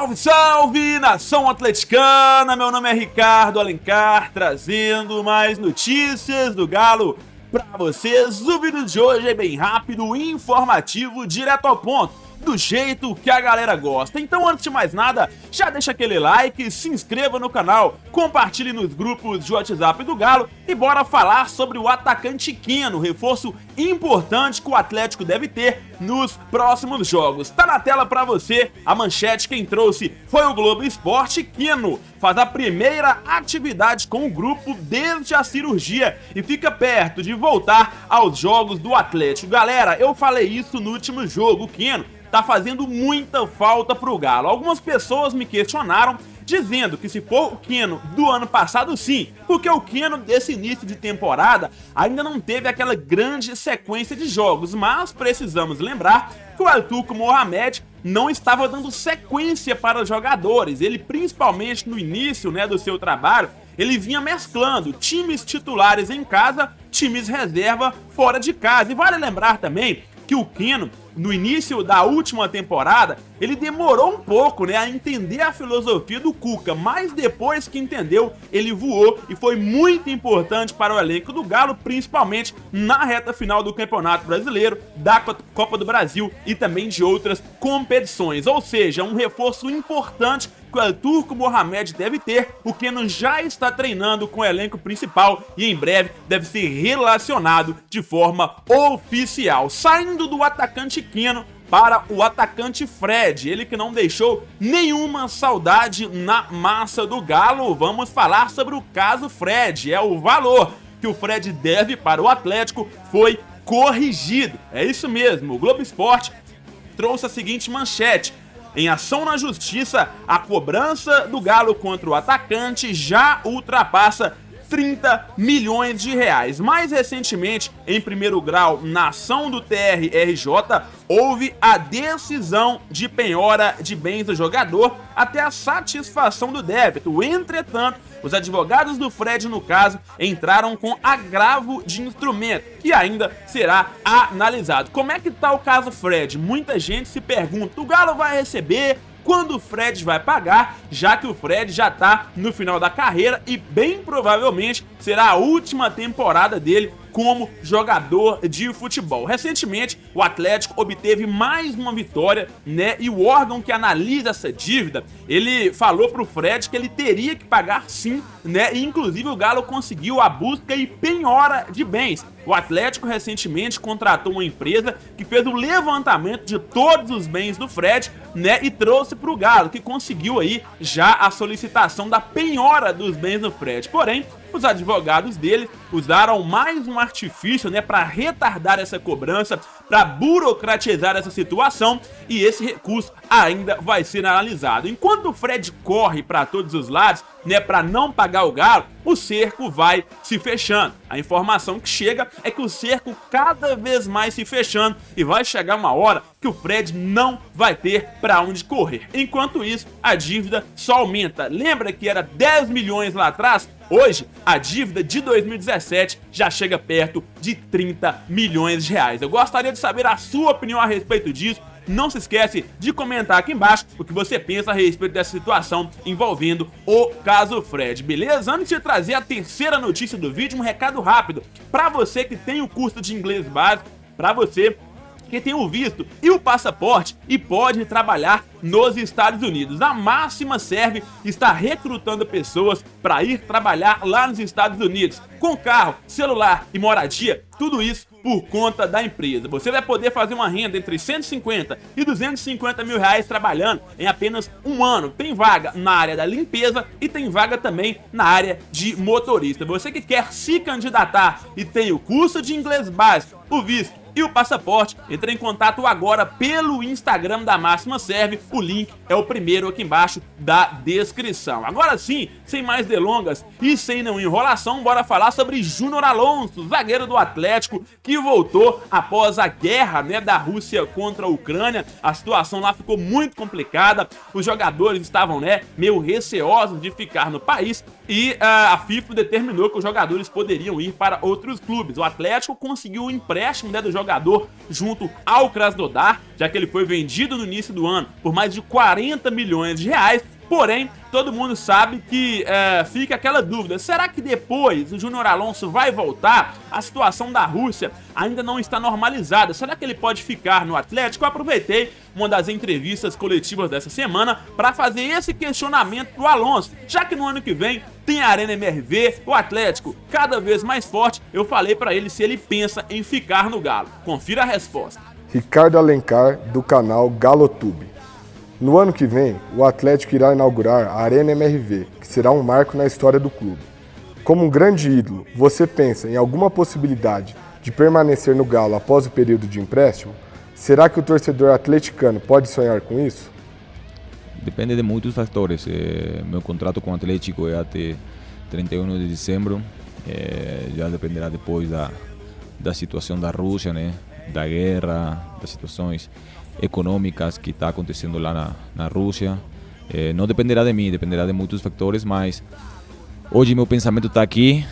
Salve, salve, nação atleticana! Meu nome é Ricardo Alencar, trazendo mais notícias do Galo pra vocês. O vídeo de hoje é bem rápido, informativo, direto ao ponto, do jeito que a galera gosta. Então, antes de mais nada, já deixa aquele like, se inscreva no canal, compartilhe nos grupos de WhatsApp do Galo e bora falar sobre o atacante Keno, reforço importante que o Atlético deve ter nos próximos jogos. Tá na tela pra você a manchete, quem trouxe foi o Globo Esporte. Keno faz a primeira atividade com o grupo desde a cirurgia e fica perto de voltar aos jogos do Atlético. Galera, eu falei isso no último jogo, o Keno tá fazendo muita falta pro Galo. Algumas pessoas me questionaram, dizendo que se for o Keno do ano passado, sim, porque o Keno desse início de temporada ainda não teve aquela grande sequência de jogos, mas precisamos lembrar que o Al-Turco Mohamed não estava dando sequência para os jogadores. Ele, principalmente no início, do seu trabalho, ele vinha mesclando times titulares em casa, times reserva fora de casa. E vale lembrar também que o Keno, no início da última temporada, ele demorou um pouco, a entender a filosofia do Cuca, mas depois que entendeu, ele voou e foi muito importante para o elenco do Galo, principalmente na reta final do Campeonato Brasileiro, da Copa do Brasil e também de outras competições. Ou seja, um reforço importante que o Al-Turco Mohamed deve ter. O Keno já está treinando com o elenco principal e em breve deve ser relacionado de forma oficial. Saindo do atacante Keno para o atacante Fred, ele que não deixou nenhuma saudade na massa do Galo. Vamos falar sobre o caso Fred. O valor que o Fred deve para o Atlético foi corrigido. É isso mesmo, o Globo Esporte trouxe a seguinte manchete: em ação na justiça, a cobrança do Galo contra o atacante já ultrapassa 30 milhões de reais. Mais recentemente, em primeiro grau, na ação do TRRJ, houve a decisão de penhora de bens do jogador até a satisfação do débito. Entretanto, os advogados do Fred, no caso, entraram com agravo de instrumento, que ainda será analisado. Como é que tá o caso Fred? Muita gente se pergunta, o Galo vai receber? Quando o Fred vai pagar, já que o Fred já tá no final da carreira e bem provavelmente será a última temporada dele como jogador de futebol. Recentemente, o Atlético obteve mais uma vitória, e o órgão que analisa essa dívida, ele falou pro Fred que ele teria que pagar sim, e inclusive o Galo conseguiu a busca e penhora de bens. O Atlético recentemente contratou uma empresa que fez o levantamento de todos os bens do Fred, e trouxe pro Galo, que conseguiu aí já a solicitação da penhora dos bens do Fred. Porém, os advogados dele usaram mais um artifício, para retardar essa cobrança, para burocratizar essa situação, e esse recurso ainda vai ser analisado. Enquanto o Fred corre para todos os lados, para não pagar o Galo, o cerco vai se fechando. A informação que chega é que o cerco cada vez mais se fechando e vai chegar uma hora que o Fred não vai ter para onde correr. Enquanto isso, a dívida só aumenta. Lembra que era 10 milhões lá atrás? Hoje, a dívida de 2017 já chega perto de 30 milhões de reais. Eu gostaria de saber a sua opinião a respeito disso. Não se esquece de comentar aqui embaixo o que você pensa a respeito dessa situação envolvendo o caso Fred, beleza? Antes de trazer a terceira notícia do vídeo, um recado rápido para você que tem o curso de inglês básico, para você que tem o visto e o passaporte e pode trabalhar nos Estados Unidos. A Máxima Serve está recrutando pessoas para ir trabalhar lá nos Estados Unidos, com carro, celular e moradia, tudo isso por conta da empresa. Você vai poder fazer uma renda entre 150 e 250 mil reais trabalhando em apenas um ano. Tem vaga na área da limpeza e tem vaga também na área de motorista. Você que quer se candidatar e tem o curso de inglês básico, o visto e o passaporte, entre em contato agora pelo Instagram da Máxima Serve, o link é o primeiro aqui embaixo da descrição. Agora sim, sem mais delongas e sem nenhuma enrolação, bora falar sobre Júnior Alonso, zagueiro do Atlético, que voltou após a guerra, da Rússia contra a Ucrânia. A situação lá ficou muito complicada, os jogadores estavam, meio receosos de ficar no país e a FIFA determinou que os jogadores poderiam ir para outros clubes. O Atlético conseguiu o empréstimo, do jogador jogador junto ao Krasnodar, já que ele foi vendido no início do ano por mais de 40 milhões de reais. Porém, todo mundo sabe que fica aquela dúvida, será que depois o Júnior Alonso vai voltar? A situação da Rússia ainda não está normalizada, será que ele pode ficar no Atlético? Eu aproveitei uma das entrevistas coletivas dessa semana para fazer esse questionamento pro Alonso, já que no ano que vem tem a Arena MRV, o Atlético cada vez mais forte. Eu falei para ele se ele pensa em ficar no Galo. Confira a resposta. Ricardo Alencar, do canal GaloTube. No ano que vem, o Atlético irá inaugurar a Arena MRV, que será um marco na história do clube. Como um grande ídolo, você pensa em alguma possibilidade de permanecer no Galo após o período de empréstimo? Será que o torcedor atleticano pode sonhar com isso? Depende de muitos fatores. Meu contrato com o Atlético é até 31 de dezembro. Já dependerá depois da situação da Rússia, né? Da guerra, das situações econômicas que está acontecendo lá na Rússia. Não dependerá de mim, dependerá de muitos fatores, mas hoje meu pensamento está aqui,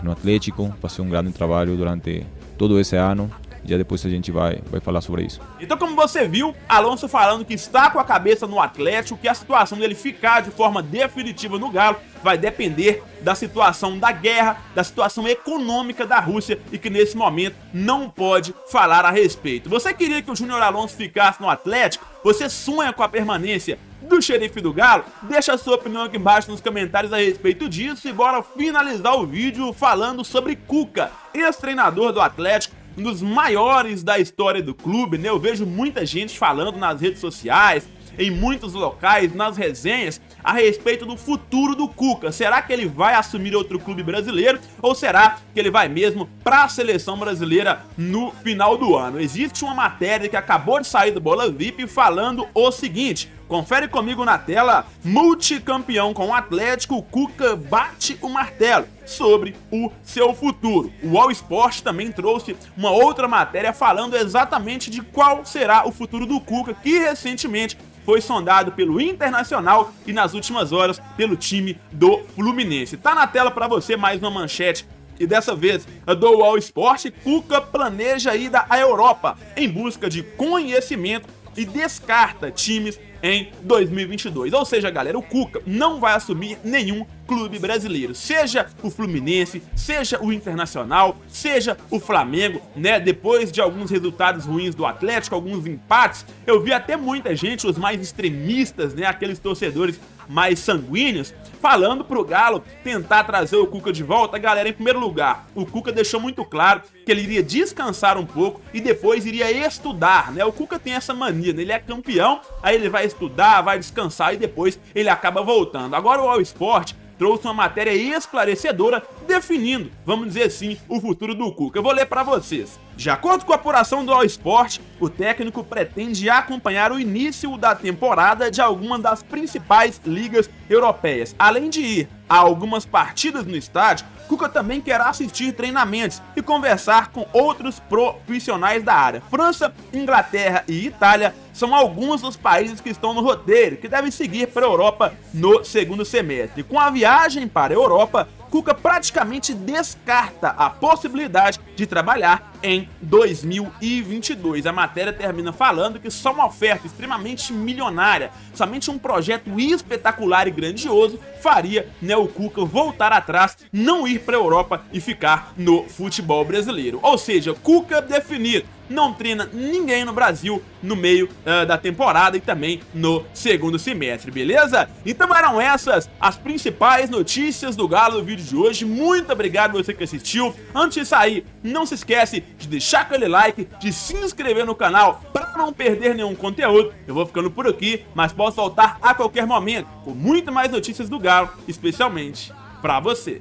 no Atlético, fazer um grande trabalho durante todo esse ano. Já depois a gente vai falar sobre isso. Então, como você viu, Alonso falando que está com a cabeça no Atlético, que a situação dele ficar de forma definitiva no Galo vai depender da situação da guerra, da situação econômica da Rússia e que nesse momento não pode falar a respeito. Você queria que o Júnior Alonso ficasse no Atlético? Você sonha com a permanência do xerife do Galo? Deixa a sua opinião aqui embaixo nos comentários a respeito disso e bora finalizar o vídeo falando sobre Cuca, ex-treinador do Atlético, um dos maiores da história do clube, né? Eu vejo muita gente falando nas redes sociais, em muitos locais, nas resenhas, a respeito do futuro do Cuca. Será que ele vai assumir outro clube brasileiro ou será que ele vai mesmo para a seleção brasileira no final do ano? Existe uma matéria que acabou de sair do Bola VIP falando o seguinte, confere comigo na tela: multicampeão com o Atlético, o Cuca bate o martelo sobre o seu futuro. O All Sport também trouxe uma outra matéria falando exatamente de qual será o futuro do Cuca, que recentemente foi sondado pelo Internacional e nas últimas horas pelo time do Fluminense. Tá na tela para você mais uma manchete e dessa vez do All Sport. Cuca planeja a ida à Europa em busca de conhecimento e descarta times em 2022. Ou seja, galera, o Cuca não vai assumir nenhum clube brasileiro, seja o Fluminense, seja o Internacional, seja o Flamengo, né? Depois de alguns resultados ruins do Atlético, alguns empates, eu vi até muita gente, os mais extremistas, né? Aqueles torcedores mais sanguíneos, falando pro Galo tentar trazer o Cuca de volta. Galera, em primeiro lugar, o Cuca deixou muito claro que ele iria descansar um pouco e depois iria estudar, né? O Cuca tem essa mania, né? Ele é campeão, aí ele vai estudar, vai descansar e depois ele acaba voltando. Agora o All Sport trouxe uma matéria esclarecedora definindo, vamos dizer assim, o futuro do Cuca. Eu vou ler para vocês. De acordo com a apuração do All Sport, o técnico pretende acompanhar o início da temporada de algumas das principais ligas europeias. Além de ir a algumas partidas no estádio, Cuca também quer assistir treinamentos e conversar com outros profissionais da área. França, Inglaterra e Itália são alguns dos países que estão no roteiro, que devem seguir para a Europa no segundo semestre. Com a viagem para a Europa, Cuca praticamente descarta a possibilidade de trabalhar em 2022. A matéria termina falando que só uma oferta extremamente milionária, somente um projeto espetacular e grandioso faria, né, o Cuca voltar atrás, não ir para a Europa e ficar no futebol brasileiro. Ou seja, Cuca definido, não treina ninguém no Brasil no meio da temporada e também no segundo semestre, beleza? Então eram essas as principais notícias do Galo no vídeo de hoje. Muito obrigado você que assistiu. Antes de sair, não se esquece de deixar aquele like, de se inscrever no canal para não perder nenhum conteúdo. Eu vou ficando por aqui, mas posso voltar a qualquer momento com muito mais notícias do Galo, especialmente para você.